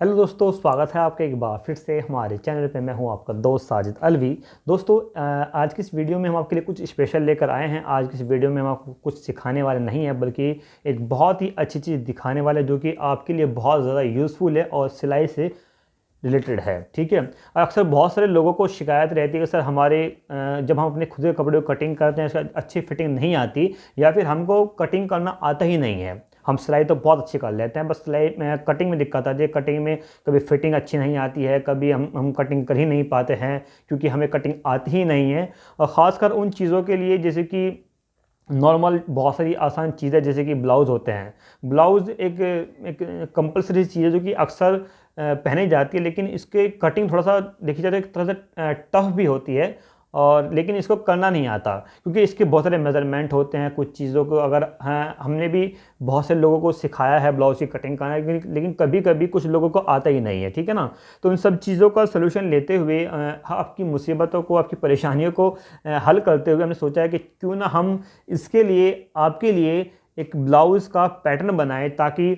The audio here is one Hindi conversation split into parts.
हेलो दोस्तों, स्वागत है आपका एक बार फिर से हमारे चैनल पे। मैं हूं आपका दोस्त साजिद अलवी। दोस्तों, आज की इस वीडियो में हम आपके लिए कुछ स्पेशल लेकर आए हैं। आज की इस वीडियो में हम आपको कुछ सिखाने वाले नहीं हैं, बल्कि एक बहुत ही अच्छी चीज़ दिखाने वाले जो कि आपके लिए बहुत ज़्यादा यूज़फुल है और सिलाई से रिलेटेड है। ठीक है। अक्सर बहुत सारे लोगों को शिकायत रहती है कि सर हमारे जब हम अपने खुद के कपड़े को कटिंग करते हैं उसका अच्छी फिटिंग नहीं आती, या फिर हमको कटिंग करना आता ही नहीं है। हम सिलाई तो बहुत अच्छी कर लेते हैं, बस सिलाई में कटिंग में दिक्कत आती है। कटिंग में कभी फिटिंग अच्छी नहीं आती है, कभी हम कटिंग कर ही नहीं पाते हैं क्योंकि हमें कटिंग आती ही नहीं है। और ख़ासकर उन चीज़ों के लिए जैसे कि नॉर्मल बहुत सारी आसान चीज़ें जैसे कि ब्लाउज़ होते हैं। ब्लाउज़ एक एक कंपलसरी चीज़ है जो कि अक्सर पहनी जाती है, लेकिन इसके कटिंग थोड़ा सा देखी जाए तो एक तरह से टफ भी होती है, और लेकिन इसको करना नहीं आता क्योंकि इसके बहुत सारे मेज़रमेंट होते हैं। कुछ चीज़ों को अगर हमने भी बहुत से लोगों को सिखाया है ब्लाउज़ की कटिंग करना, लेकिन कभी कभी कुछ लोगों को आता ही नहीं है। ठीक है ना। तो इन सब चीज़ों का सलूशन लेते हुए आपकी मुसीबतों को, आपकी परेशानियों को हल करते हुए हमने सोचा है कि क्यों ना हम इसके लिए आपके लिए एक ब्लाउज़ का पैटर्न बनाएं, ताकि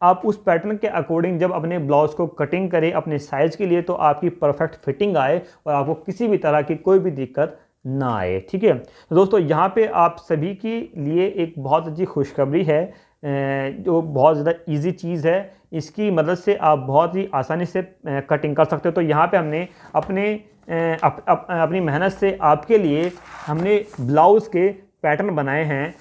आप उस पैटर्न के अकॉर्डिंग जब अपने ब्लाउज़ को कटिंग करें अपने साइज़ के लिए, तो आपकी परफेक्ट फिटिंग आए और आपको किसी भी तरह की कोई भी दिक्कत ना आए। ठीक है। तो दोस्तों, यहाँ पे आप सभी के लिए एक बहुत अच्छी खुशखबरी है, जो बहुत ज़्यादा इजी चीज़ है। इसकी मदद से आप बहुत ही आसानी से कटिंग कर सकते हो। तो यहाँ पे हमने अपनी मेहनत से आपके लिए हमने ब्लाउज़ के पैटर्न बनाए हैं,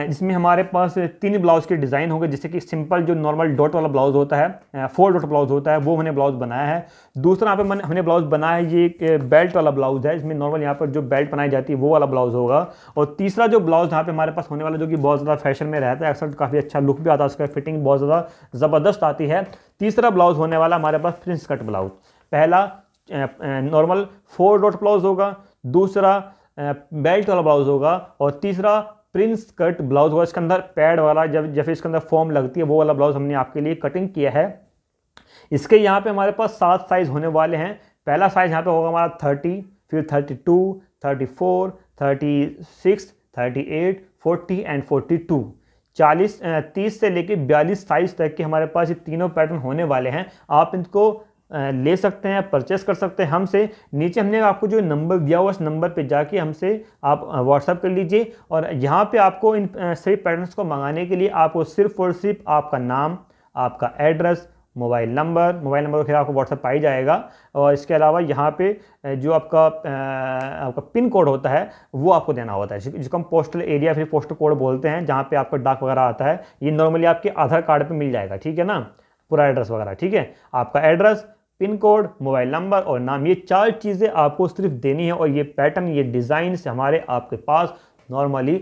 जिसमें हमारे पास 3 ब्लाउज़ के डिज़ाइन होंगे। जैसे कि सिंपल जो नॉर्मल डॉट वाला ब्लाउज़ होता है, 4 डॉट ब्लाउज़ होता है, वो मैंने ब्लाउज़ बनाया है। दूसरा यहाँ पे हमने ब्लाउज़ बनाया है, ये एक बेल्ट वाला ब्लाउज़ है। इसमें नॉर्मल यहाँ पर जो बेल्ट बनाई जाती है वो वाला ब्लाउज़ होगा। और तीसरा जो ब्लाउज़ यहाँ पे हमारे पास होने वाला, जो कि बहुत ज़्यादा फैशन में रहता है, अक्सर काफ़ी अच्छा लुक भी आता है, उसका फिटिंग बहुत ज़्यादा ज़बरदस्त आती है। तीसरा ब्लाउज़ होने वाला हमारे पास प्रिंस कट ब्लाउज़। पहला नॉर्मल 4 डॉट ब्लाउज़ होगा, दूसरा बेल्ट वाला ब्लाउज़ होगा, और तीसरा प्रिंस कट ब्लाउज़ होगा। इसके अंदर पैड वाला, जब इसके अंदर फॉर्म लगती है, वो वाला ब्लाउज़ हमने आपके लिए कटिंग किया है। इसके यहाँ पे हमारे पास 7 साइज़ होने वाले हैं। पहला साइज़ यहाँ पे होगा हमारा 30, फिर 32, 34, 36, 38, 40 एंड 42। 30 से लेके 42 साइज़ तक के हमारे पास ये तीनों पैटर्न होने वाले हैं। आप इनको ले सकते हैं, परचेस कर सकते हैं हमसे। नीचे हमने आपको जो नंबर दिया हुआ, उस नंबर पे जाके हमसे आप व्हाट्सअप कर लीजिए। और यहाँ पे आपको इन सभी पैटर्न्स को मंगाने के लिए आपको सिर्फ और सिर्फ आपका नाम, आपका एड्रेस, मोबाइल नंबर तो खैर आपको व्हाट्सएप पाई जाएगा। और इसके अलावा यहाँ पे जो आपका पिन कोड होता है वो आपको देना होता है, जिसको हम पोस्टल एरिया फिर पोस्टल कोड बोलते हैं, जहाँ पे आपका डाक वगैरह आता है। ये नॉर्मली आपके आधार कार्ड पे मिल जाएगा। ठीक है ना, पूरा एड्रेस वगैरह। ठीक है, आपका address, pin code, mobile number और नाम, ये 4 चीज़ें आपको सिर्फ देनी है। और ये पैटर्न, ये डिज़ाइन से हमारे आपके पास नॉर्मली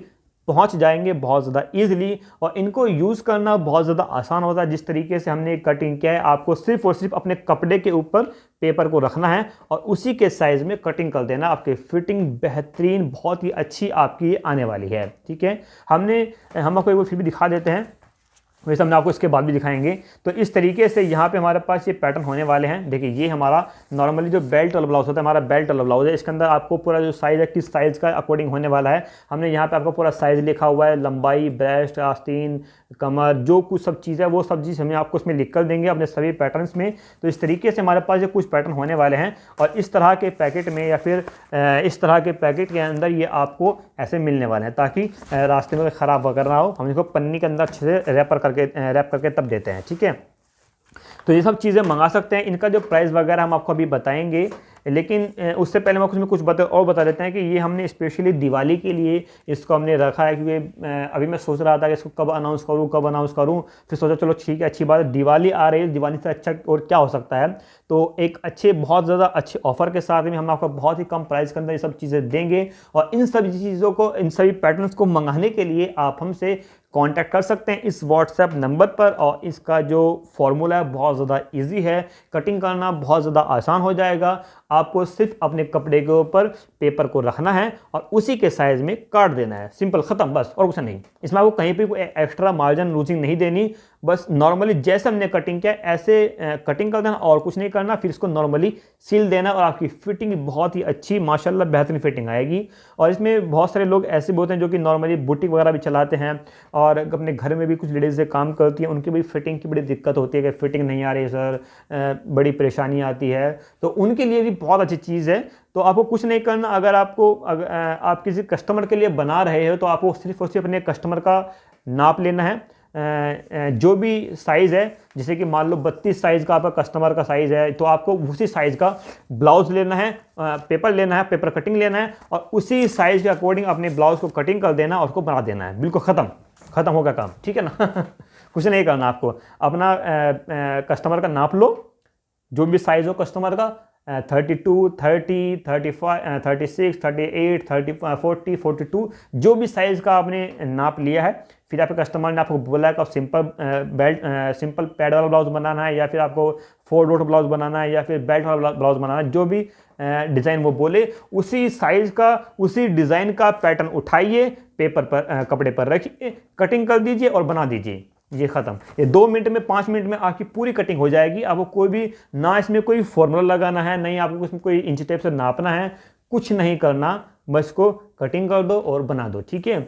पहुंच जाएंगे बहुत ज़्यादा ईजिली। और इनको यूज़ करना बहुत ज़्यादा आसान होता है। जिस तरीके से हमने कटिंग किया है, आपको सिर्फ और सिर्फ अपने कपड़े के ऊपर पेपर को रखना है और उसी के साइज़ में कटिंग कर देना। आपकी फिटिंग बेहतरीन, बहुत ही अच्छी आपकी आने वाली है। ठीक है। हम आपको एक बार फिर भी दिखा देते हैं, वैसे हमने आपको इसके बाद भी दिखाएंगे। तो इस तरीके से यहाँ पे हमारे पास ये पैटर्न होने वाले हैं। देखिए, ये हमारा नॉर्मली जो बेल्ट वाला ब्लाउज होता है, हमारा बेल्ट वाला ब्लाउज है। इसके अंदर आपको पूरा जो साइज़ है, किस साइज़ का अकॉर्डिंग होने वाला है, हमने यहाँ पे आपको पूरा साइज़ लिखा हुआ है। लंबाई, ब्रेस्ट, आस्तीन, कमर, जो कुछ सब चीज़ है वो सब चीज़ हमें आपको उसमें लिख कर देंगे अपने सभी पैटर्न्स में। तो इस तरीके से हमारे पास ये कुछ पैटर्न होने वाले हैं। और इस तरह के पैकेट में, या फिर इस तरह के पैकेट के अंदर ये आपको ऐसे मिलने वाले हैं, ताकि रास्ते में ख़राब वगैरह ना हो। हम इसको पन्नी के अंदर अच्छे से रैप करके तब देते हैं। ठीक है। तो ये सब चीज़ें मंगा सकते हैं। इनका जो प्राइस वगैरह हम आपको अभी बताएंगे, लेकिन उससे पहले मैं कुछ बता देते हैं कि ये हमने स्पेशली दिवाली के लिए इसको हमने रखा है। क्योंकि अभी मैं सोच रहा था कि इसको कब अनाउंस करूँ, फिर सोचा चलो ठीक है, अच्छी बात है, दिवाली आ रही है, दिवाली से अच्छा और क्या हो सकता है। तो एक बहुत ज़्यादा अच्छे ऑफर के साथ में हम आपको बहुत ही कम प्राइस के अंदर ये सब चीज़ें देंगे। और इन सभी चीज़ों को, इन सभी पैटर्न्स को मंगाने के लिए आप हमसे कांटेक्ट कर सकते हैं इस व्हाट्सएप नंबर पर। और इसका जो फॉर्मूला है बहुत ज़्यादा इजी है, कटिंग करना बहुत ज़्यादा आसान हो जाएगा। आपको सिर्फ अपने कपड़े के ऊपर पेपर को रखना है और उसी के साइज़ में काट देना है, सिंपल, ख़त्म, बस और कुछ नहीं। इसमें आपको कहीं पे कोई एक्स्ट्रा मार्जिन लूजिंग नहीं देनी। बस नॉर्मली जैसे हमने कटिंग किया ऐसे कटिंग कर देना और कुछ नहीं करना, फिर इसको नॉर्मली सिल देना और आपकी फिटिंग बहुत ही अच्छी माशाल्लाह बेहतरीन फिटिंग आएगी। और इसमें बहुत सारे लोग ऐसे भी होते हैं जो कि नॉर्मली बुटीक वगैरह भी चलाते हैं और अपने घर में भी कुछ लेडीज़ काम करती हैं, उनकी भी फिटिंग की बड़ी दिक्कत होती है कि फिटिंग नहीं आ रही है सर, बड़ी परेशानी आती है, तो उनके लिए भी बहुत अच्छी चीज़ है। तो आपको कुछ नहीं करना, अगर आप किसी कस्टमर के लिए बना रहे हो तो आपको सिर्फ और सिर्फ अपने कस्टमर का नाप लेना है, जो भी साइज़ है, जैसे कि मान लो 32 साइज़ का आपका कस्टमर का साइज़ है तो आपको उसी साइज़ का ब्लाउज़ लेना है, पेपर लेना है, पेपर कटिंग लेना है और उसी साइज़ के अकॉर्डिंग अपने ब्लाउज़ को कटिंग कर देना और उसको बना देना है। बिल्कुल ख़त्म होगा काम, ठीक है ना। कुछ नहीं करना आपको, अपना कस्टमर का नाप लो, जो भी साइज़ हो कस्टमर का, 32, 30, 35, 36, 38, 30, 40, 42, जो भी साइज़ का आपने नाप लिया है। फिर आपके कस्टमर ने आपको बोला है कि आप सिंपल पैड वाला ब्लाउज बनाना है या फिर आपको 4 डॉट ब्लाउज बनाना है या फिर बेल्ट वाला ब्लाउज बनाना है, जो भी डिज़ाइन वो बोले उसी साइज़ का उसी डिज़ाइन का पैटर्न उठाइए, पेपर पर कपड़े पर रखिए, कटिंग कर दीजिए और बना दीजिए, ये ख़त्म। ये 2 मिनट में 5 मिनट में आपकी पूरी कटिंग हो जाएगी। आपको कोई भी ना इसमें कोई फॉर्मूला लगाना है, नहीं आपको इसमें कोई इंच टेप से नापना है, कुछ नहीं करना, बस इसको कटिंग कर दो और बना दो, ठीक है।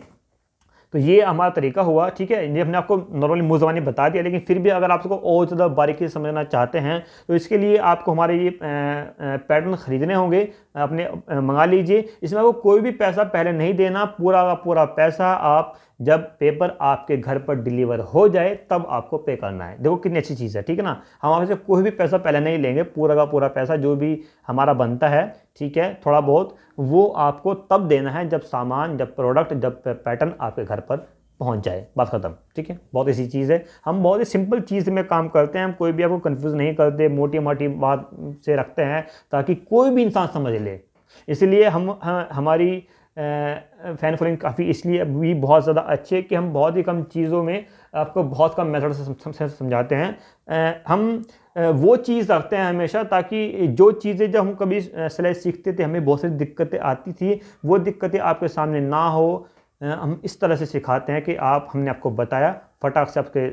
तो ये हमारा तरीका हुआ, ठीक है। ये हमने आपको नॉर्मली मुँह ज़बानी बता दिया, लेकिन फिर भी अगर आप इसको और ज़्यादा बारीकी से समझना चाहते हैं तो इसके लिए आपको हमारे ये पैटर्न ख़रीदने होंगे, अपने मंगा लीजिए। इसमें आपको कोई भी पैसा पहले नहीं देना, पूरा का पूरा पैसा आप जब पेपर आपके घर पर डिलीवर हो जाए तब आपको पे करना है। देखो कितनी अच्छी चीज़ है, ठीक है ना। हम आपसे कोई भी पैसा पहले नहीं लेंगे, पूरा का पूरा पैसा जो भी हमारा बनता है, ठीक है, थोड़ा बहुत वो आपको तब देना है जब सामान, जब प्रोडक्ट, जब पैटर्न आपके घर पर पहुंच जाए, बात ख़त्म, ठीक है। बहुत ऐसी चीज़ है, हम बहुत ही सिंपल चीज़ में काम करते हैं, हम कोई भी आपको कंफ्यूज नहीं करते, मोटी मोटी बात से रखते हैं ताकि कोई भी इंसान समझ ले। इसलिए हमारी फैन फॉलोइंग काफ़ी इसलिए भी बहुत ज़्यादा अच्छी है कि हम बहुत ही कम चीज़ों में आपको बहुत कम मेथड से समझाते हैं। हम वो चीज़ रखते हैं हमेशा, ताकि जो चीज़ें जब हम कभी सिलाई सीखते थे हमें बहुत सारी दिक्कतें आती थी, वो दिक्कतें आपके सामने ना हो। हम इस तरह से सिखाते हैं कि हमने आपको बताया, फटाक से आपके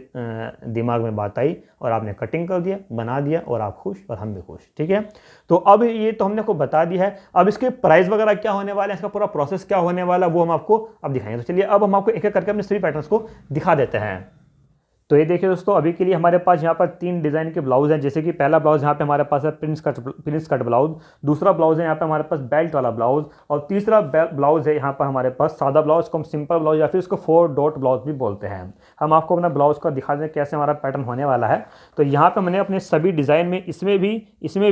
दिमाग में बात आई और आपने कटिंग कर दिया, बना दिया और आप खुश और हम भी खुश, ठीक है। तो अब ये तो हमने आपको बता दिया है, अब इसके प्राइस वगैरह क्या होने वाले हैं, इसका पूरा प्रोसेस क्या होने वाला है वो हम आपको अब दिखाएंगे। तो चलिए अब हम आपको एक एक करके अपने सभी पैटर्न्स को दिखा देते हैं। तो ये देखिए दोस्तों, अभी के लिए हमारे पास यहाँ पर 3 डिज़ाइन के ब्लाउज हैं। जैसे कि पहला ब्लाउज यहाँ पे हमारे पास है प्रिंस कट ब्लाउज, दूसरा ब्लाउज है यहाँ पे हमारे पास बेल्ट वाला ब्लाउज और तीसरा ब्लाउज है यहाँ पर हमारे पास सादा ब्लाउज को हम सिंपल ब्लाउज या फिर उसको 4 डॉट ब्लाउज भी बोलते हैं। हम आपको अपना ब्लाउज का दिखा दें कैसे हमारा पैटर्न होने वाला है। तो यहाँ पर मैंने अपने सभी डिज़ाइन में इसमें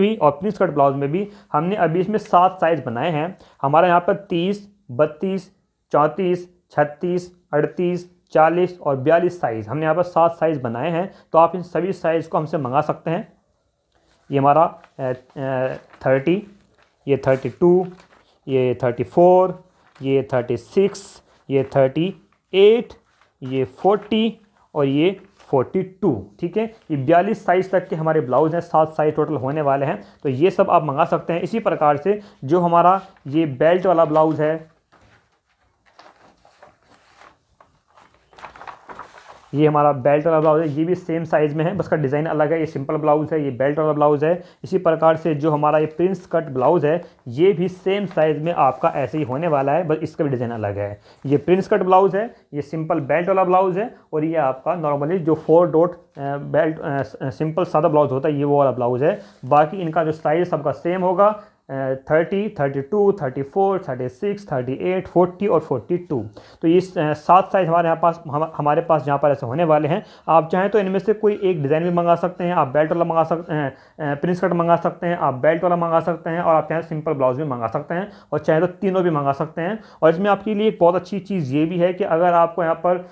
भी और प्रिंस कट ब्लाउज में भी हमने अभी इसमें 7 साइज़ बनाए हैं। हमारा यहाँ पर 30, 32, 34, 36, 38, 40 और 42 साइज़, हमने यहाँ पर 7 साइज़ बनाए हैं। तो आप इन सभी साइज़ को हमसे मंगा सकते हैं। ये हमारा 30, ये 32, ये 34, ये 36, ये 38, ये 40 और ये 42, ठीक है। ये 42 साइज़ तक के हमारे ब्लाउज हैं, 7 साइज़ टोटल होने वाले हैं। तो ये सब आप मंगा सकते हैं। इसी प्रकार से जो हमारा ये बेल्ट वाला ब्लाउज़ है, ये हमारा बेल्ट वाला ब्लाउज़ है, ये भी सेम साइज़ में है, बस का डिज़ाइन अलग है। ये सिंपल ब्लाउज़ है, ये बेल्ट वाला ब्लाउज़ है। इसी प्रकार से जो हमारा ये प्रिंस कट ब्लाउज़ है, ये भी सेम साइज़ में आपका ऐसे ही होने वाला है, बस इसका भी डिज़ाइन अलग है। ये प्रिंस कट ब्लाउज़ है, ये सिंपल बेल्ट वाला ब्लाउज़ है और ये आपका नॉर्मली जो 4 डॉट बेल्ट सिंपल सादा ब्लाउज़ होता है, ये वो वाला ब्लाउज़ है। बाकी इनका जो साइज़ सबका सेम होगा, 30, 32, 34, 36, 38, 40 और 42। तो ये 7 साइज़ हमारे पास यहाँ पर ऐसे होने वाले हैं। आप चाहें तो इनमें से कोई एक डिज़ाइन भी मंगा सकते हैं, आप बेल्ट वाला मंगा सकते हैं, प्रिंस कट मंगा सकते हैं, आप बेल्ट वाला मंगा सकते हैं और आप चाहें सिंपल ब्लाउज भी मंगा सकते हैं और चाहे तो तीनों भी मंगा सकते हैं। और इसमें आपके लिए एक बहुत अच्छी चीज़ ये भी है कि अगर आपको यहाँ पर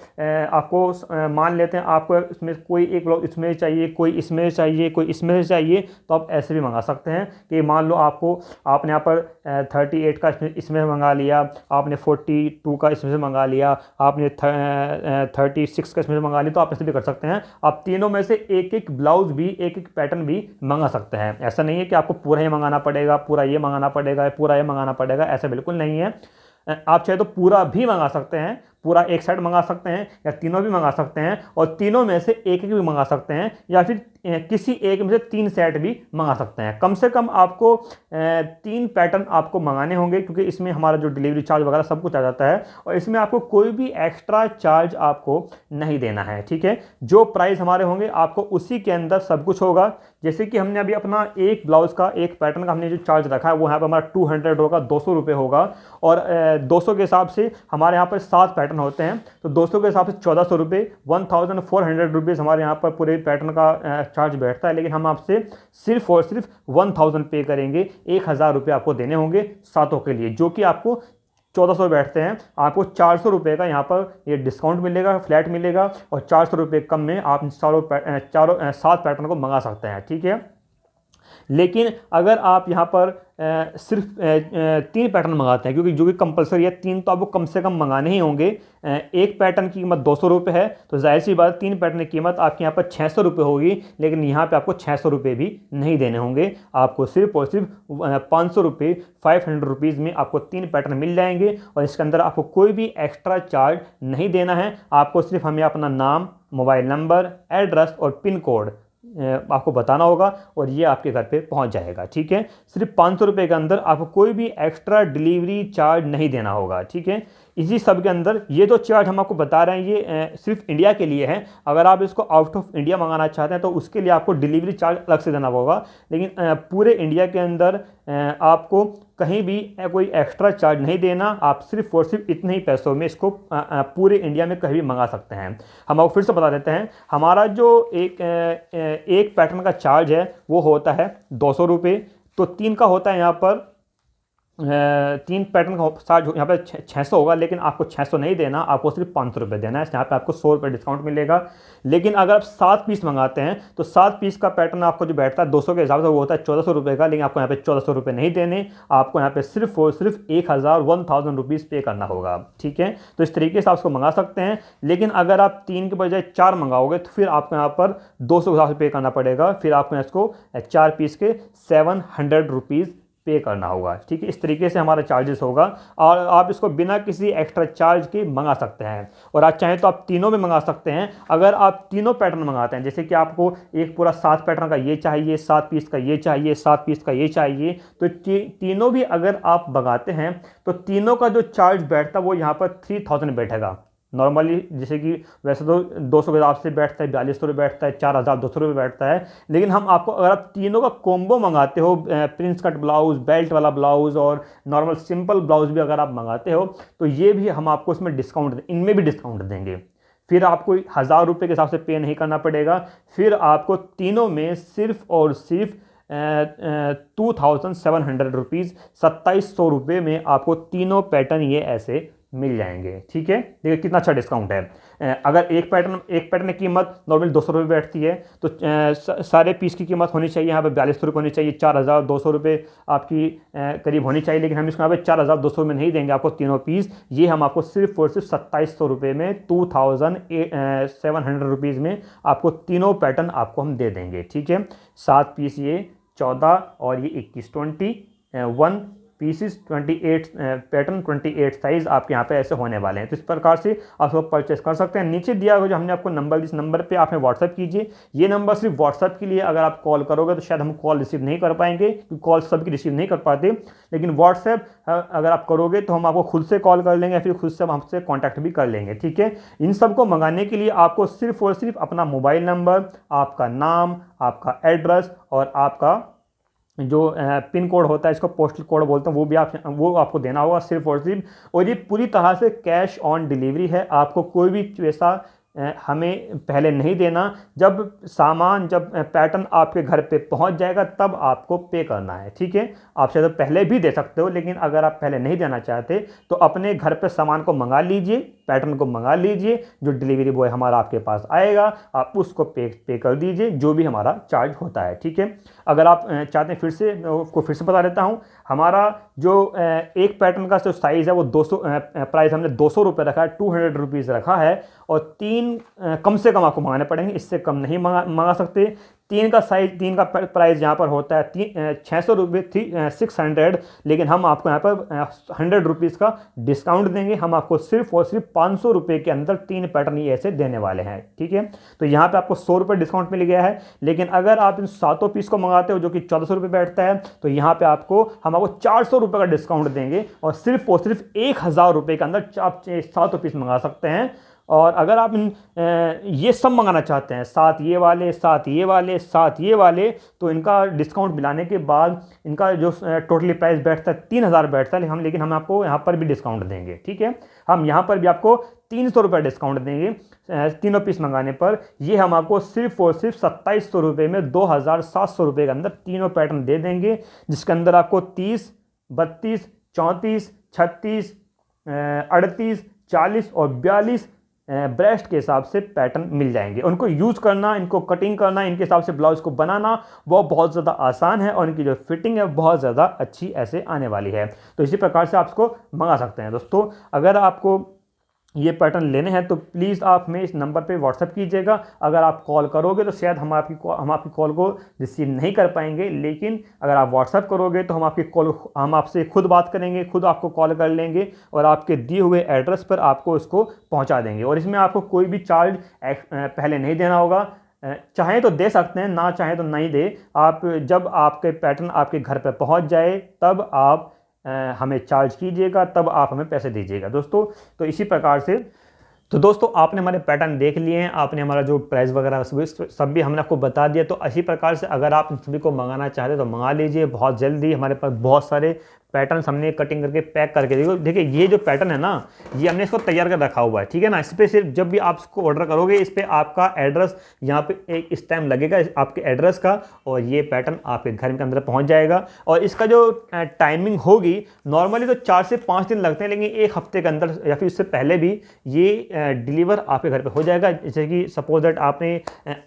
आपको मान लेते हैं आपको इसमें कोई एक ब्लाउज इसमें चाहिए, कोई इसमें चाहिए, कोई इसमें चाहिए, तो आप ऐसे भी मंगा सकते हैं कि मान लो आपने यहाँ पर 38 का इसमें मंगा लिया, आपने 42 का इसमें से मंगा लिया, आपने 36 का इसमें से मंगा लिया, तो आप ऐसे भी कर सकते हैं। आप तीनों में से एक एक ब्लाउज भी, एक एक पैटर्न भी मंगा सकते हैं। ऐसा नहीं है कि आपको पूरा ही मंगाना पड़ेगा, पूरा ये मंगाना पड़ेगा, पूरा ये मंगाना पड़ेगा, ऐसा बिल्कुल नहीं है। आप चाहे तो पूरा भी मंगा सकते हैं, पूरा एक सेट मंगा सकते हैं या तीनों भी मंगा सकते हैं, और तीनों में से एक एक भी मंगा सकते हैं, या फिर किसी एक में से 3 सेट भी मंगा सकते हैं। कम से कम आपको 3 पैटर्न आपको मंगाने होंगे, क्योंकि इसमें हमारा जो डिलीवरी चार्ज वगैरह सब कुछ आ जाता है, और इसमें आपको कोई भी एक्स्ट्रा चार्ज आपको नहीं देना है, ठीक है। जो प्राइस हमारे होंगे आपको उसी के अंदर सब कुछ होगा। जैसे कि हमने अभी अपना एक ब्लाउज का, एक पैटर्न का हमने जो चार्ज रखा है वो यहाँ पर हमारा 200 होगा, 200 रुपये होगा, और 200 के हिसाब से हमारे यहाँ पर 7 पैटर्न होते हैं, तो 200 के हिसाब से 1400 रुपये, 1400 रुपीज़ हमारे यहाँ पर पूरे पैटर्न का चार्ज बैठता है। लेकिन हम आपसे सिर्फ और सिर्फ 1000 पे करेंगे, 1000 रुपये आपको देने होंगे सातों के लिए, जो कि आपको 1400 बैठते हैं। आपको 400 रुपये का यहाँ पर ये डिस्काउंट मिलेगा, फ्लैट मिलेगा, और 400 रुपये कम में आप 7 पैटर्न को मंगा सकते हैं, ठीक है। लेकिन अगर आप यहाँ पर सिर्फ 3 पैटर्न मंगाते हैं, क्योंकि जो कि कंपलसरी है, 3 तो आपको कम से कम मंगाने ही होंगे। एक पैटर्न की कीमत 200 रुपये है, तो जाहिर सी बात 3 पैटर्न की कीमत आपके यहाँ पर 600 रुपये होगी। लेकिन यहाँ पे आपको 600 रुपये भी नहीं देने होंगे, आपको सिर्फ और सिर्फ 500 रुपये, 500 रुपीज़ में आपको 3 पैटर्न मिल जाएंगे, और इसके अंदर आपको कोई भी एक्स्ट्रा चार्ज नहीं देना है। आपको सिर्फ हमें अपना नाम, मोबाइल नंबर, एड्रेस और पिन कोड आपको बताना होगा, और ये आपके घर पे पहुंच जाएगा, ठीक है। सिर्फ 500 रुपये के अंदर आपको कोई भी एक्स्ट्रा डिलीवरी चार्ज नहीं देना होगा, ठीक है। इसी सब के अंदर ये जो चार्ज हम आपको बता रहे हैं ये सिर्फ इंडिया के लिए है। अगर आप इसको आउट ऑफ इंडिया मंगाना चाहते हैं तो उसके लिए आपको डिलीवरी चार्ज अलग से देना होगा। लेकिन पूरे इंडिया के अंदर आपको कहीं भी कोई एक्स्ट्रा चार्ज नहीं देना। आप सिर्फ और सिर्फ इतने ही पैसों में इसको पूरे इंडिया में कहीं भी मंगा सकते हैं। हम आपको फिर से बता देते हैं, हमारा जो एक पैटर्न का चार्ज है वो होता है 200 रुपये, तो 3 का होता है यहाँ पर 3 पैटर्न का चार्ज यहाँ पे 600 होगा। लेकिन आपको 600 नहीं देना, आपको सिर्फ 500 रुपये देना है। यहाँ पे आपको 100 रुपये डिस्काउंट मिलेगा। लेकिन अगर आप 7 पीस मंगाते हैं तो 7 पीस का पैटर्न आपको जो बैठता है 200 के हिसाब से वो होता है 1400 रुपये का। लेकिन आपको यहाँ पे 1400 रुपये नहीं देने, आपको यहाँ पे सिर्फ और सिर्फ 1000 रुपीज़ पे करना होगा, ठीक है। तो इस तरीके से आप उसको मंगा सकते हैं। लेकिन अगर आप 3 के बजाय 4 मंगाओगे तो फिर आपको यहाँ पर 200 के हिसाब से पे करना पड़ेगा। फिर आपको इसको 4 पीस के 700 रुपीज़ पे करना होगा, ठीक है। इस तरीके से हमारा चार्जेस होगा, और आप इसको बिना किसी एक्स्ट्रा चार्ज के मंगा सकते हैं। और आप चाहें तो आप तीनों में मंगा सकते हैं। अगर आप तीनों पैटर्न मंगाते हैं, जैसे कि आपको एक पूरा 7 पैटर्न का ये चाहिए, 7 पीस का ये चाहिए, 7 पीस का ये चाहिए, तो तीनों भी अगर आप मंगाते हैं तो तीनों का जो चार्ज बैठता है वो यहाँ पर 3000 बैठेगा नॉर्मली। जैसे कि वैसे तो 200 के हिसाब से बैठता है, 4200 रुपये बैठता है, 4200 रुपये बैठता है। लेकिन हम आपको, अगर आप तीनों का कॉम्बो मंगाते हो, प्रिंस कट ब्लाउज, बेल्ट वाला ब्लाउज और नॉर्मल सिंपल ब्लाउज भी अगर आप मंगाते हो, तो ये भी हम आपको इसमें डिस्काउंट, इनमें भी डिस्काउंट देंगे। फिर आपको 1000 रुपये के हिसाब से पे नहीं करना पड़ेगा। फिर आपको तीनों में सिर्फ और सिर्फ 2700 रुपीज़, 2700 रुपये में आपको तीनों पैटर्न ये ऐसे मिल जाएंगे, ठीक है। देखिए कितना अच्छा डिस्काउंट है। अगर एक पैटर्न की कीमत नॉर्मल 200 रुपये बैठती है, तो सारे पीस की कीमत होनी चाहिए यहाँ पे 4200 रुपये होनी चाहिए, 4200 रुपये आपकी करीब होनी चाहिए। लेकिन हम इसको यहाँ पे 4200 में नहीं देंगे आपको तीनों पीस। ये हम आपको सिर्फ और सिर्फ 2700 रुपये में, 2700 रुपीज़ में आपको तीनों पैटर्न आपको हम दे देंगे, ठीक है। 7 पीस ये 14 और ये 21, 21 पीसीस, 28 पैटर्न, 28 साइज़ आपके यहाँ पे ऐसे होने वाले हैं। तो इस प्रकार से आप सब परचेस कर सकते हैं। नीचे दिया हुआ जो हमने आपको नंबर, इस नंबर पे आपने व्हाट्सअप कीजिए। ये नंबर सिर्फ व्हाट्सअप के लिए, अगर आप कॉल करोगे तो शायद हम कॉल रिसीव नहीं कर पाएंगे, क्योंकि कॉल सबकी रिसीव नहीं कर पाते। लेकिन व्हाट्सएप अगर आप करोगे तो हम आपको खुद से कॉल कर लेंगे, या फिर खुद से हमसे कॉन्टैक्ट भी कर लेंगे, ठीक है। इन सबको मंगाने के लिए आपको सिर्फ और सिर्फ अपना मोबाइल नंबर, आपका नाम, आपका एड्रेस और आपका जो पिन कोड होता है, इसको पोस्टल कोड बोलते हैं, वो आपको देना होगा सिर्फ और सिर्फ। और ये पूरी तरह से कैश ऑन डिलीवरी है। आपको कोई भी पैसा हमें पहले नहीं देना। जब पैटर्न आपके घर पे पहुंच जाएगा तब आपको पे करना है, ठीक है। आप शायद पहले भी दे सकते हो, लेकिन अगर आप पहले नहीं देना चाहते तो अपने घर पे सामान को मंगा लीजिए, पैटर्न को मंगा लीजिए। जो डिलीवरी बॉय हमारा आपके पास आएगा आप उसको पे कर दीजिए, जो भी हमारा चार्ज होता है, ठीक है। अगर आप चाहते हैं फिर से बता देता हूँ, हमारा जो एक पैटर्न का जो साइज़ है वो 200 प्राइस हमने 200 रुपये रखा है, 200 रुपीज़ रखा है। और 3 कम से कम आपको मंगाने पड़ेंगे, इससे कम नहीं मंगा सकते। तीन का साइज, तीन का प्राइस यहाँ पर होता है 600 रुपये थी 600, लेकिन हम आपको यहाँ पर 100 रुपीज़ का डिस्काउंट देंगे। हम आपको सिर्फ और सिर्फ 500 रुपये के अंदर 3 पैटर्न ये ऐसे देने वाले हैं, ठीक है। तो यहाँ पे आपको 100 रुपये डिस्काउंट मिल गया है, लेकिन अगर आप इन 7 पीस को मंगाते हो जो कि 1400 रुपये बैठता है, तो यहाँ पे हम आपको 400 रुपये का डिस्काउंट देंगे और सिर्फ 1000 रुपये के अंदर आप 7 पीस मंगा सकते हैं। और अगर आप ये सब मंगाना चाहते हैं, साथ ये वाले, साथ ये वाले, साथ ये वाले, तो इनका डिस्काउंट मिलाने के बाद इनका जो टोटली प्राइस बैठता है 3000 बैठता है, लेकिन हम आपको यहाँ पर भी डिस्काउंट देंगे, ठीक है। हम यहाँ पर भी आपको 300 रुपये डिस्काउंट देंगे तीनों पीस मंगाने पर। ये हम आपको सिर्फ और सिर्फ 2700 रुपये में 2700 रुपये के अंदर तीनों पैटर्न दे देंगे, जिसके अंदर आपको 30, 32, 34, 36, 38, 40 और 42 ब्रेस्ट के हिसाब से पैटर्न मिल जाएंगे। उनको यूज़ करना, इनको कटिंग करना, इनके हिसाब से ब्लाउज को बनाना वो बहुत ज़्यादा आसान है और इनकी जो फिटिंग है बहुत ज़्यादा अच्छी ऐसे आने वाली है। तो इसी प्रकार से आप इसको मंगा सकते हैं। दोस्तों, अगर आपको ये पैटर्न लेने हैं तो प्लीज़ आप हमें इस नंबर पे व्हाट्सअप कीजिएगा। अगर आप कॉल करोगे तो शायद हम आपकी कॉल को रिसीव नहीं कर पाएंगे, लेकिन अगर आप व्हाट्सअप करोगे तो हम आपसे खुद बात करेंगे, खुद आपको कॉल कर लेंगे और आपके दिए हुए एड्रेस पर आपको इसको पहुंचा देंगे। और इसमें आपको कोई भी चार्ज पहले नहीं देना होगा। चाहें तो दे सकते हैं, ना चाहें तो नहीं दे। आप जब आपके पैटर्न आपके घर पर पहुँच जाए तब आप हमें चार्ज कीजिएगा, तब आप हमें पैसे दीजिएगा। दोस्तों, तो इसी प्रकार से तो दोस्तों आपने हमारे पैटर्न देख लिए हैं, आपने हमारा जो प्राइस वगैरह सब भी हमने आपको बता दिया। तो इसी प्रकार से अगर आप इन सभी को मंगाना चाहते हैं तो मंगा लीजिए। बहुत जल्दी हमारे पास बहुत सारे पैटर्न्स हमने कटिंग करके पैक करके देखिए ये जो पैटर्न है ना, ये हमने इसको तैयार कर रखा हुआ है, ठीक है ना। इस पर सिर्फ जब भी आप इसको ऑर्डर करोगे इस पर आपका एड्रेस यहाँ पे एक स्टैम्प लगेगा आपके एड्रेस का, और ये पैटर्न आपके घर के अंदर पहुँच जाएगा। और इसका जो टाइमिंग होगी, नॉर्मली तो 4 से 5 दिन लगते हैं, लेकिन 1 हफ्ते के अंदर या फिर उससे पहले भी ये डिलीवर आपके घर पर हो जाएगा। जैसे कि सपोज दैट आपने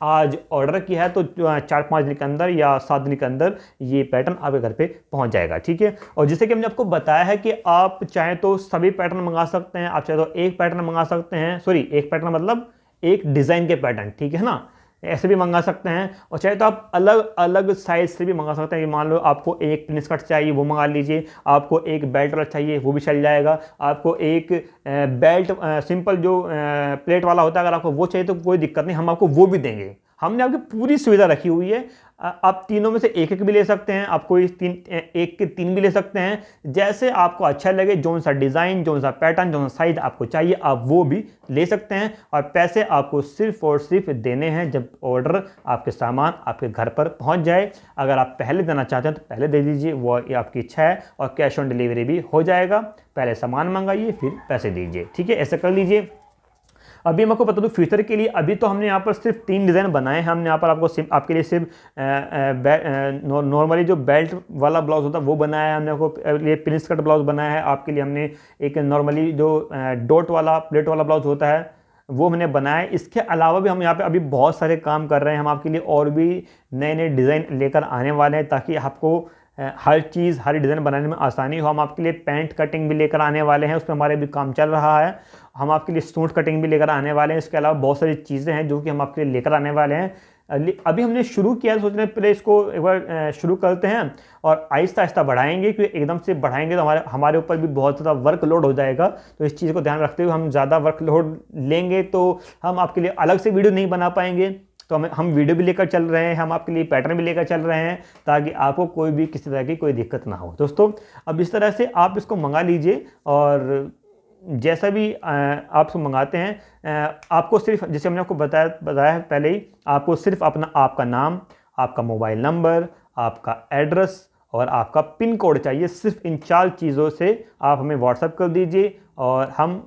आज ऑर्डर किया है तो 4-5 दिन के अंदर या 7 दिन के अंदर ये पैटर्न आपके घर पर पहुँच जाएगा, ठीक है। और जैसे कि हमने आपको बताया है कि आप चाहे तो सभी पैटर्न मंगा सकते हैं, आप चाहे तो एक पैटर्न मंगा सकते हैं, सॉरी एक पैटर्न मतलब एक डिज़ाइन के पैटर्न, ठीक है ना, ऐसे भी मंगा सकते हैं। और चाहे तो आप अलग अलग साइज से भी मंगा सकते हैं कि मान लो आपको एक प्रिंस कट चाहिए वो मंगा लीजिए, आपको एक बेल्ट वाला चाहिए वो भी चल जाएगा, आपको एक बेल्ट सिंपल जो प्लेट वाला होता है अगर आपको वो चाहिए तो कोई दिक्कत नहीं, हम आपको वो भी देंगे। हमने आपकी पूरी सुविधा रखी हुई है। आप तीनों में से एक एक भी ले सकते हैं, आपको इस एक के 3 भी ले सकते हैं, जैसे आपको अच्छा लगे, जो सा डिज़ाइन, जो सा पैटर्न, जो सा साइज आपको चाहिए आप वो भी ले सकते हैं। और पैसे आपको सिर्फ और सिर्फ देने हैं जब ऑर्डर आपके सामान आपके घर पर पहुंच जाए। अगर आप पहले देना चाहते हैं तो पहले दे दीजिए, वो आपकी इच्छा है, और कैश ऑन डिलीवरी भी हो जाएगा। पहले सामान मंगाइए फिर पैसे दीजिए, ठीक है, ऐसा कर लीजिए। अभी मैं आपको बता दूं फ्यूचर के लिए, अभी तो हमने यहाँ पर सिर्फ 3 डिज़ाइन बनाए हैं। हमने यहाँ पर आपके लिए सिर्फ नॉर्मली जो बेल्ट वाला ब्लाउज होता है वो बनाया है, हमने आपको ये प्रिंस कट ब्लाउज बनाया है। आपके लिए हमने एक नॉर्मली जो डॉट वाला प्लेट वाला ब्लाउज होता है वो हमने बनाया है। इसके अलावा भी हम यहाँ पे अभी बहुत सारे काम कर रहे हैं। हम आपके लिए और भी नए नए डिज़ाइन लेकर आने वाले हैं ताकि आपको हर चीज़, हर डिज़ाइन बनाने में आसानी हो। हम आपके लिए पैंट कटिंग भी लेकर आने वाले हैं, उस पर हमारे भी काम चल रहा है। हम आपके लिए सूट कटिंग भी लेकर आने वाले हैं। इसके अलावा बहुत सारी चीज़ें हैं जो कि हम आपके लिए लेकर आने वाले हैं। अभी हमने शुरू किया है, सोच रहे हैं पहले इसको एक बार शुरू करते हैं और आहिस्ता आहिस्ता बढ़ाएंगे, क्योंकि एकदम से बढ़ाएंगे तो हमारे ऊपर भी बहुत ज़्यादा वर्कलोड हो जाएगा। तो इस चीज़ को ध्यान रखते हुए हम ज़्यादा वर्कलोड लेंगे तो हम आपके लिए अलग से वीडियो नहीं बना पाएंगे। तो हम वीडियो भी लेकर चल रहे हैं, हम आपके लिए पैटर्न भी लेकर चल रहे हैं ताकि आपको कोई भी किसी तरह की कोई दिक्कत ना हो। दोस्तों, अब इस तरह से आप इसको मंगा लीजिए और जैसा भी आप इसको मंगाते हैं आपको सिर्फ, जैसे हमने आपको बताया है पहले ही, आपको सिर्फ आपका नाम, आपका मोबाइल नंबर, आपका एड्रेस और आपका पिन कोड चाहिए। सिर्फ इन 4 चीज़ों से आप हमें व्हाट्सएप कर दीजिए और हम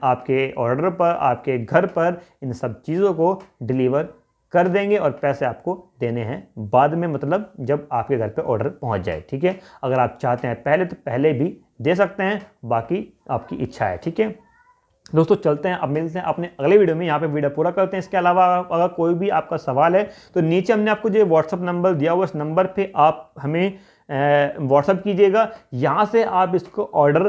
आपके ऑर्डर पर, आपके घर पर इन सब चीज़ों को डिलीवर कर देंगे और पैसे आपको देने हैं बाद में, मतलब जब आपके घर पे ऑर्डर पहुंच जाए, ठीक है। अगर आप चाहते हैं पहले तो पहले भी दे सकते हैं, बाकी आपकी इच्छा है, ठीक है। दोस्तों, चलते हैं, अब मिलते हैं अपने अगले वीडियो में। यहाँ पे वीडियो पूरा करते हैं। इसके अलावा अगर कोई भी आपका सवाल है तो नीचे हमने आपको जो व्हाट्सअप नंबर दिया हुआ, उस नंबर पर आप हमें व्हाट्सअप कीजिएगा। यहाँ से आप इसको ऑर्डर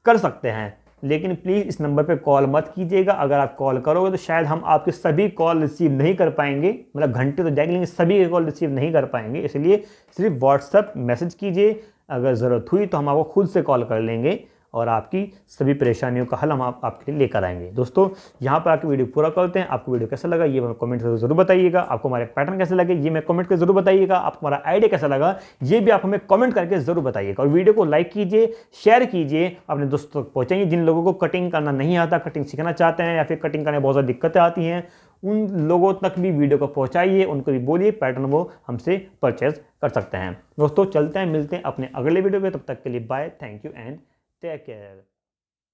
कर सकते हैं। लेकिन प्लीज़ इस नंबर पे कॉल मत कीजिएगा। अगर आप कॉल करोगे तो शायद हम आपके सभी कॉल रिसीव नहीं कर पाएंगे, मतलब घंटे तो जाएंगे लेकिन सभी के कॉल रिसीव नहीं कर पाएंगे। इसलिए सिर्फ व्हाट्सएप मैसेज कीजिए, अगर ज़रूरत हुई तो हम आपको खुद से कॉल कर लेंगे और आपकी सभी परेशानियों का हल हम आपके लिए लेकर आएंगे। दोस्तों यहाँ पर आके वीडियो पूरा करते हैं। आपको वीडियो कैसा लगा ये कमेंट करके जरूर बताइएगा। आपको हमारे पैटर्न कैसे लगे ये मैं कमेंट करके जरूर बताइएगा। आपको हमारा आइडिया कैसा लगा ये भी आप हमें कमेंट करके जरूर बताइएगा। और वीडियो को लाइक कीजिए, शेयर कीजिए, अपने दोस्तों तक पहुँचाइए। जिन लोगों को कटिंग करना नहीं आता, कटिंग सीखना चाहते हैं या फिर कटिंग करने में बहुत ज़्यादा दिक्कतें आती हैं, उन लोगों तक भी वीडियो को पहुंचाइए, उनको भी बोलिए पैटर्न वो हमसे परचेज कर सकते हैं। दोस्तों चलते हैं, मिलते हैं अपने अगले वीडियो में, तब तक के लिए bye, thank you and take care.